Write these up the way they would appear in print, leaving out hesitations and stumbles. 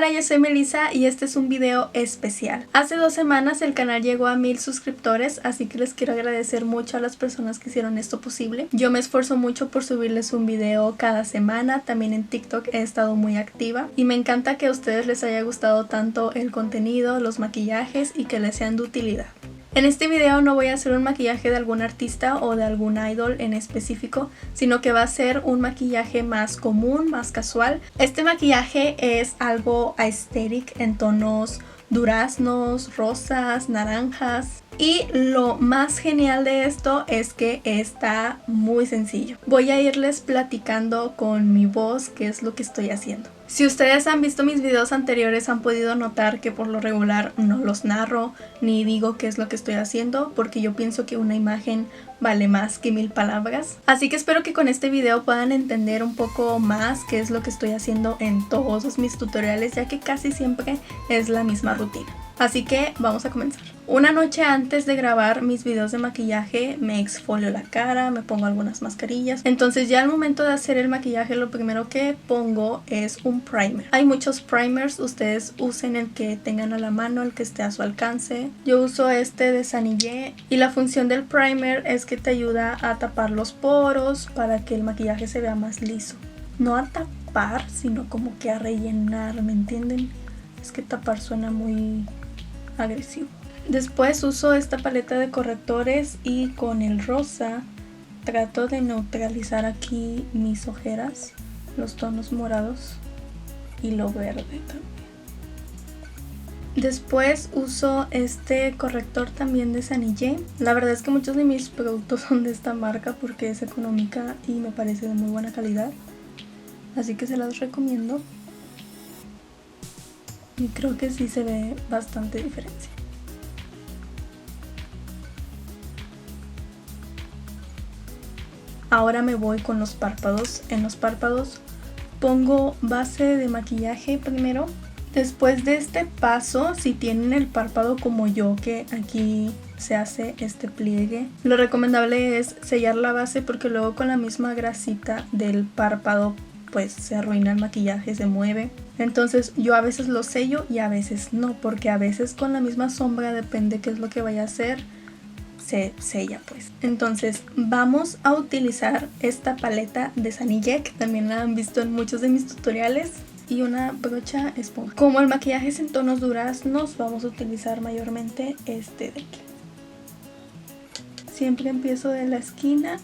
Hola, yo soy Melissa y este es un video especial. Hace 2 semanas el canal llegó a 1000 suscriptores, así que les quiero agradecer mucho a las personas que hicieron esto posible. Yo me esfuerzo mucho por subirles un video cada semana, también en TikTok he estado muy activa y me encanta que a ustedes les haya gustado tanto el contenido, los maquillajes y que les sean de utilidad. En este video no voy a hacer un maquillaje de algún artista o de algún idol en específico, sino que va a ser un maquillaje más común, más casual. Este maquillaje es algo aesthetic en tonos duraznos, rosas, naranjas. Y lo más genial de esto es que está muy sencillo. Voy a irles platicando con mi voz qué es lo que estoy haciendo. Si ustedes han visto mis videos anteriores han podido notar que por lo regular no los narro ni digo qué es lo que estoy haciendo porque yo pienso que una imagen vale más que 1000 palabras. Así que espero que con este video puedan entender un poco más qué es lo que estoy haciendo en todos mis tutoriales, ya que casi siempre es la misma rutina. Así que vamos a comenzar. Una noche antes de grabar mis videos de maquillaje me exfolio la cara, me pongo algunas mascarillas. Entonces ya al momento de hacer el maquillaje lo primero que pongo es un primer. Hay muchos primers, ustedes usen el que tengan a la mano, el que esté a su alcance. Yo uso este de Sanillé y la función del primer es que te ayuda a tapar los poros para que el maquillaje se vea más liso. No a tapar, sino como que a rellenar, ¿me entienden? Es que tapar suena muy agresivo. Después uso esta paleta de correctores y con el rosa trato de neutralizar aquí mis ojeras, los tonos morados y lo verde también. Después uso este corrector también de Sanillé. La verdad es que muchos de mis productos son de esta marca porque es económica y me parece de muy buena calidad, así que se las recomiendo. Y creo que sí se ve bastante diferencia. Ahora me voy con los párpados. En los párpados pongo base de maquillaje primero. Después de este paso, si tienen el párpado como yo, que aquí se hace este pliegue, lo recomendable es sellar la base porque luego con la misma grasita del párpado pues se arruina el maquillaje, se mueve. Entonces yo a veces lo sello y a veces no, porque a veces con la misma sombra, depende qué es lo que vaya a hacer, se sella pues. Entonces vamos a utilizar esta paleta de Sanillé, que también la han visto en muchos de mis tutoriales, y una brocha esponja. Como el maquillaje es en tonos duraznos, vamos a utilizar mayormente este de aquí. Siempre empiezo de la esquina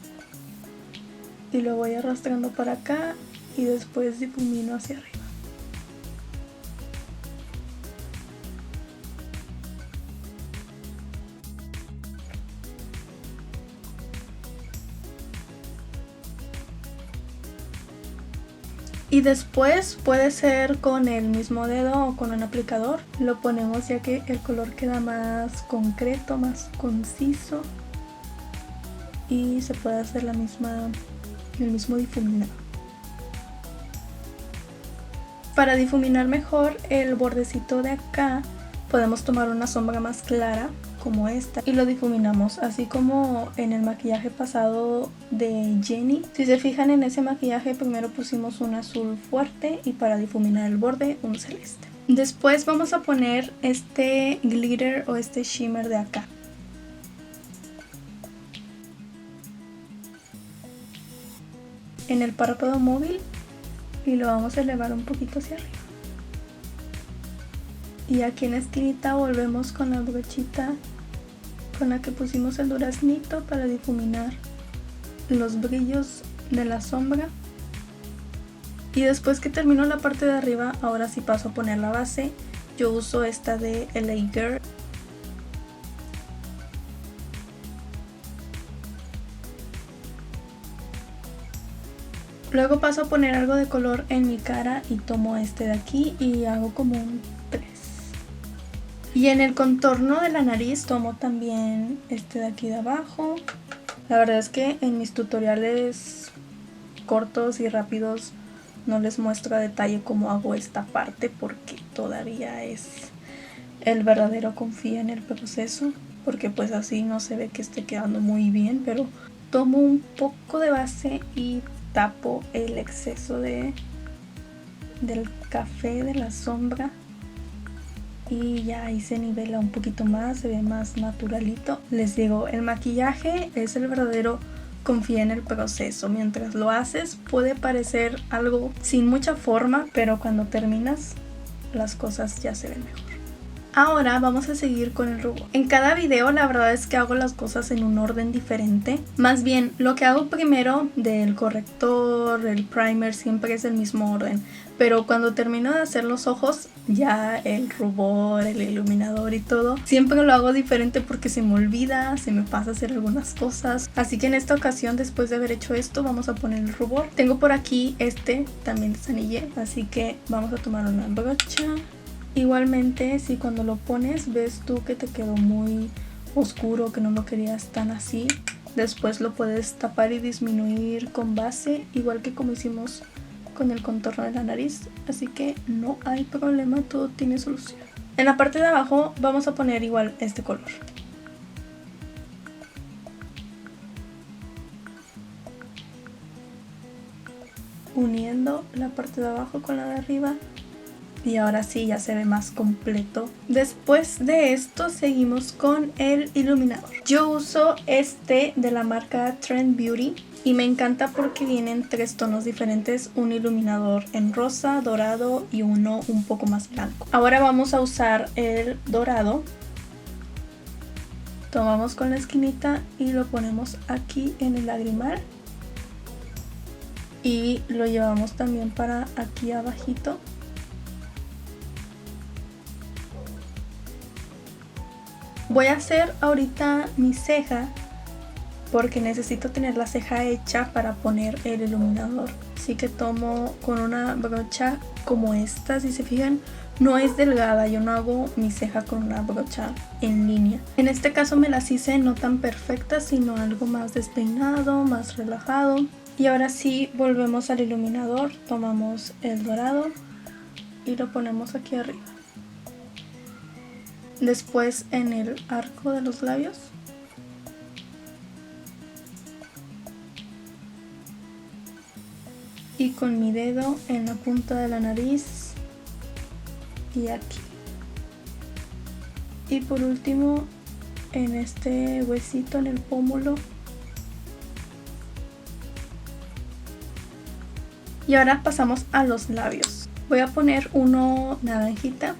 y lo voy arrastrando para acá y después difumino hacia arriba. Y después puede ser con el mismo dedo o con un aplicador. Lo ponemos ya que el color queda más concreto, más conciso. Y se puede hacer el mismo difuminado. Para difuminar mejor el bordecito de acá, podemos tomar una sombra más clara como esta y lo difuminamos, así como en el maquillaje pasado de Jenny. Si se fijan, en ese maquillaje primero pusimos un azul fuerte y para difuminar el borde un celeste. Después vamos a poner este glitter o este shimmer de acá. En el párpado móvil y lo vamos a elevar un poquito hacia arriba. Y aquí en la esquinita volvemos con la brochita con la que pusimos el duraznito para difuminar los brillos de la sombra. Y después que termino la parte de arriba, ahora sí paso a poner la base. Yo uso esta de LA Girl. Luego paso a poner algo de color en mi cara y tomo este de aquí y hago como un 3. Y en el contorno de la nariz tomo también este de aquí de abajo. La verdad es que en mis tutoriales cortos y rápidos no les muestro a detalle cómo hago esta parte porque todavía es el verdadero confía en el proceso, porque pues así no se ve que esté quedando muy bien, pero tomo un poco de base y tapo el exceso de del café de la sombra y ya ahí se nivela un poquito más, se ve más naturalito. Les digo, el maquillaje es el verdadero confía en el proceso. Mientras lo haces puede parecer algo sin mucha forma, pero cuando terminas las cosas ya se ven mejor. Ahora vamos a seguir con el rubor. En cada video la verdad es que hago las cosas en un orden diferente. Más bien, lo que hago primero del corrector, el primer, siempre es el mismo orden. Pero cuando termino de hacer los ojos, ya el rubor, el iluminador y todo, siempre lo hago diferente porque se me olvida, se me pasa hacer algunas cosas. Así que en esta ocasión, después de haber hecho esto, vamos a poner el rubor. Tengo por aquí este, también desanillé, así que vamos a tomar una brocha. Igualmente, si cuando lo pones ves tú que te quedó muy oscuro, que no lo querías tan así, después lo puedes tapar y disminuir con base, igual que como hicimos con el contorno de la nariz, así que no hay problema, todo tiene solución. En la parte de abajo vamos a poner igual este color. Uniendo la parte de abajo con la de arriba. Y ahora sí ya se ve más completo. Después de esto seguimos con el iluminador. Yo uso este de la marca Trend Beauty y me encanta porque vienen 3 tonos diferentes. Un iluminador en rosa, dorado y uno un poco más blanco. Ahora vamos a usar el dorado. Tomamos con la esquinita y lo ponemos aquí en el lagrimal. Y lo llevamos también para aquí abajito. Voy a hacer ahorita mi ceja porque necesito tener la ceja hecha para poner el iluminador. Así que tomo con una brocha como esta, si se fijan, no es delgada, yo no hago mi ceja con una brocha en línea. En este caso me las hice no tan perfectas, sino algo más despeinado, más relajado. Y ahora sí volvemos al iluminador, tomamos el dorado y lo ponemos aquí arriba. Después en el arco de los labios. Y con mi dedo en la punta de la nariz y aquí. Y por último en este huesito, en el pómulo. Y ahora pasamos a los labios. Voy a poner uno naranjita.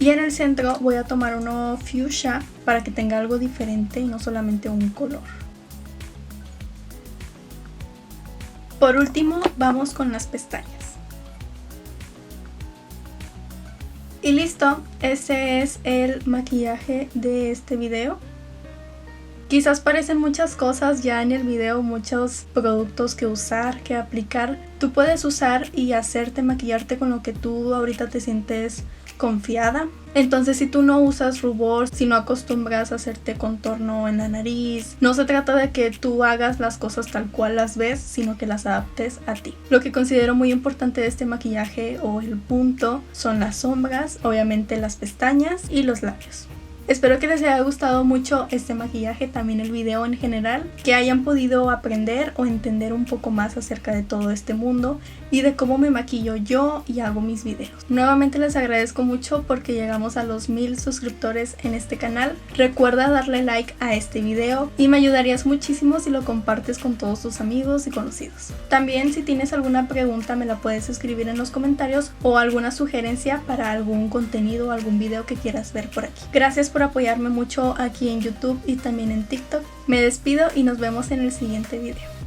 Y en el centro voy a tomar uno fuchsia para que tenga algo diferente y no solamente un color. Por último vamos con las pestañas. Y listo, ese es el maquillaje de este video. Quizás parecen muchas cosas ya en el video, muchos productos que usar, que aplicar. Tú puedes usar y hacerte maquillarte con lo que tú ahorita te sientes confiada. Entonces si tú no usas rubor, si no acostumbras a hacerte contorno en la nariz, no se trata de que tú hagas las cosas tal cual las ves, sino que las adaptes a ti. Lo que considero muy importante de este maquillaje o el punto son las sombras, obviamente las pestañas y los labios. Espero que les haya gustado mucho este maquillaje, también el video en general, que hayan podido aprender o entender un poco más acerca de todo este mundo y de cómo me maquillo yo y hago mis videos. Nuevamente les agradezco mucho porque llegamos a los 1000 suscriptores en este canal. Recuerda darle like a este video y me ayudarías muchísimo si lo compartes con todos tus amigos y conocidos. También si tienes alguna pregunta me la puedes escribir en los comentarios o alguna sugerencia para algún contenido o algún video que quieras ver por aquí. Gracias por apoyarme mucho aquí en YouTube y también en TikTok. Me despido y nos vemos en el siguiente video.